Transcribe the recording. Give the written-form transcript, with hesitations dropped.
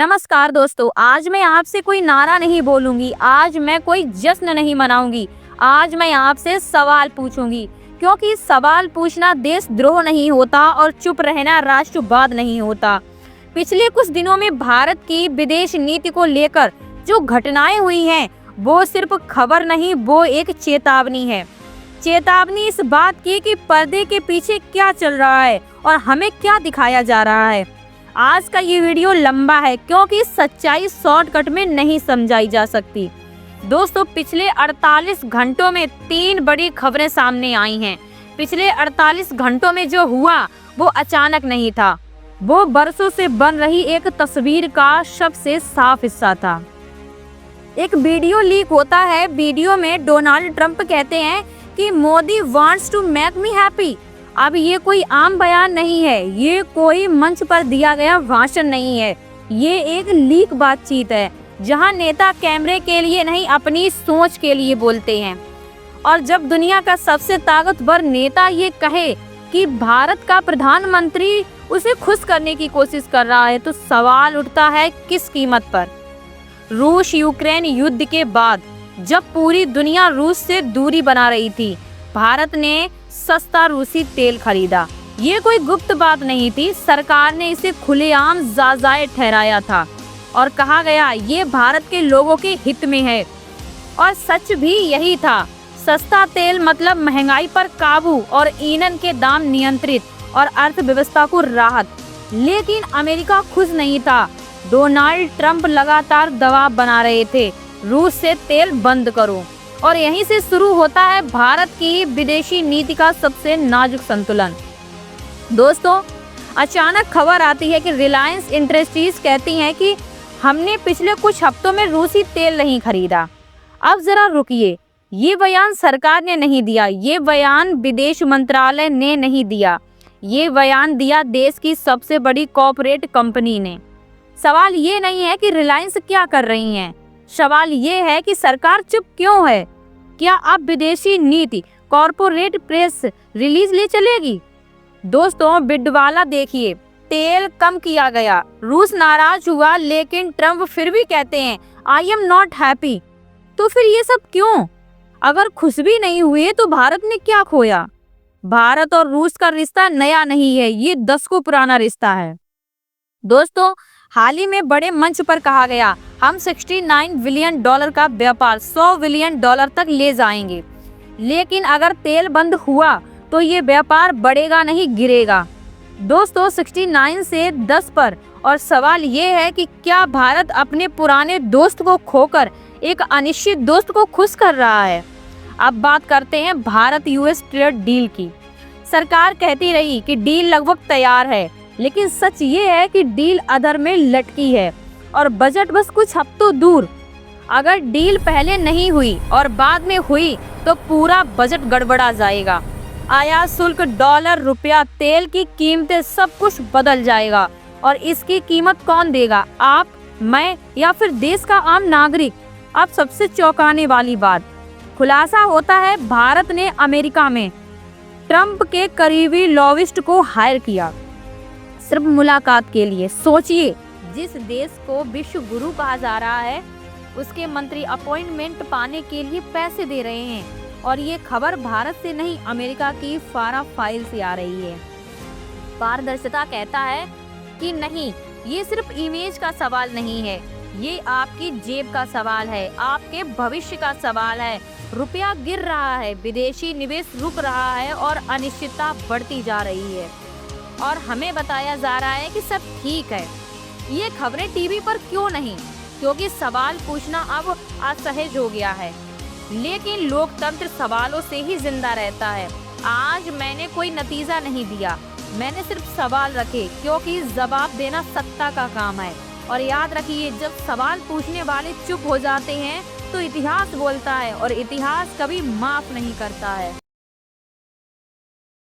नमस्कार दोस्तों, आज मैं आपसे कोई नारा नहीं बोलूंगी, आज मैं कोई जश्न नहीं मनाऊंगी। आज मैं आपसे सवाल पूछूंगी, क्योंकि सवाल पूछना देशद्रोह नहीं होता और चुप रहना राष्ट्रवाद नहीं होता। पिछले कुछ दिनों में भारत की विदेश नीति को लेकर जो घटनाएं हुई हैं, वो सिर्फ खबर नहीं, वो एक चेतावनी है। चेतावनी इस बात की कि पर्दे के पीछे क्या चल रहा है और हमें क्या दिखाया जा रहा है। आज का ये वीडियो लंबा है क्योंकि सच्चाई शॉर्टकट में नहीं समझाई जा सकती। दोस्तों, पिछले 48 घंटों में 3 बड़ी खबरें सामने आई हैं। पिछले 48 घंटों में जो हुआ वो अचानक नहीं था, वो बरसों से बन रही एक तस्वीर का सबसे साफ हिस्सा था। एक वीडियो लीक होता है। वीडियो में डोनाल्ड ट्रंप कहते हैं कि Modi wants to make me happy. अब ये कोई आम बयान नहीं है, ये कोई मंच पर दिया गया भाषण नहीं है, ये एक लीक बातचीत है जहां नेता कैमरे के लिए नहीं, अपनी सोच के लिए बोलते हैं। और जब दुनिया का सबसे ताकतवर नेता ये कहे कि भारत का प्रधानमंत्री उसे खुश करने की कोशिश कर रहा है, तो सवाल उठता है किस कीमत पर। रूस यूक्रेन युद्ध के बाद जब पूरी दुनिया रूस से दूरी बना रही थी, भारत ने सस्ता रूसी तेल खरीदा। ये कोई गुप्त बात नहीं थी, सरकार ने इसे खुलेआम जायज ठहराया था और कहा गया ये भारत के लोगों के हित में है। और सच भी यही था। सस्ता तेल मतलब महंगाई पर काबू और ईंधन के दाम नियंत्रित और अर्थव्यवस्था को राहत। लेकिन अमेरिका खुश नहीं था। डोनाल्ड ट्रंप लगातार दबाव बना रहे थे, रूस से तेल बंद करो। और यहीं से शुरू होता है भारत की विदेशी नीति का सबसे नाजुक संतुलन। दोस्तों, अचानक खबर आती है कि रिलायंस इंडस्ट्रीज कहती हैं कि हमने पिछले कुछ हफ्तों में रूसी तेल नहीं खरीदा। अब जरा रुकिए, ये बयान सरकार ने नहीं दिया, ये बयान विदेश मंत्रालय ने नहीं दिया, ये बयान दिया देश की सबसे बड़ी कॉर्पोरेट कंपनी ने। सवाल ये नहीं है कि रिलायंस क्या कर रही है, सवाल ये है कि सरकार चुप क्यों है। क्या अब विदेशी नीति कॉर्पोरेट प्रेस रिलीज ले चलेगी? दोस्तों, बिडवाला देखिए, तेल कम किया गया, रूस नाराज हुआ, लेकिन ट्रंप फिर भी कहते हैं आई एम नॉट हैप्पी। तो फिर ये सब क्यों? अगर खुश भी नहीं हुए तो भारत ने क्या खोया? भारत और रूस का रिश्ता नया नहीं है, ये दशकों पुराना रिश्ता है। दोस्तों, हाल ही में बड़े मंच पर कहा गया हम $69 बिलियन का व्यापार $100 बिलियन तक ले जाएंगे। लेकिन अगर तेल बंद हुआ तो ये व्यापार बढ़ेगा नहीं, गिरेगा। दोस्तों, 69 से 10 पर। और सवाल ये है कि क्या भारत अपने पुराने दोस्त को खोकर एक अनिश्चित दोस्त को खुश कर रहा है? अब बात करते हैं भारत यूएस ट्रेड डील की। सरकार कहती रही कि डील लगभग तैयार है, लेकिन सच ये है कि डील अधर में लटकी है और बजट बस कुछ हफ्तों दूर। अगर डील पहले नहीं हुई और बाद में हुई तो पूरा बजट गड़बड़ा जाएगा। आयात शुल्क, डॉलर, रुपया, तेल की कीमतें, सब कुछ बदल जाएगा। और इसकी कीमत कौन देगा? आप, मैं या फिर देश का आम नागरिक? अब सबसे चौंकाने वाली बात, खुलासा होता है भारत ने अमेरिका में ट्रंप के करीबी लॉबिस्ट को हायर किया सिर्फ मुलाकात के लिए। सोचिए, जिस देश को विश्व गुरु कहा जा रहा है, उसके मंत्री अपॉइंटमेंट पाने के लिए पैसे दे रहे हैं। और ये खबर भारत से नहीं, अमेरिका की फारा फाइल से आ रही है। पारदर्शिता कहता है कि नहीं, ये सिर्फ इमेज का सवाल नहीं है, ये आपकी जेब का सवाल है, आपके भविष्य का सवाल है। रुपया गिर रहा है, विदेशी निवेश रुक रहा है और अनिश्चितता बढ़ती जा रही है। और हमें बताया जा रहा है कि सब ठीक है। ये खबरें टीवी पर क्यों नहीं? क्योंकि सवाल पूछना अब असहज हो गया है। लेकिन लोकतंत्र सवालों से ही जिंदा रहता है। आज मैंने कोई नतीजा नहीं दिया, मैंने सिर्फ सवाल रखे, क्योंकि जवाब देना सत्ता का काम है। और याद रखिए, जब सवाल पूछने वाले चुप हो जाते हैं तो इतिहास बोलता है, और इतिहास कभी माफ नहीं करता है।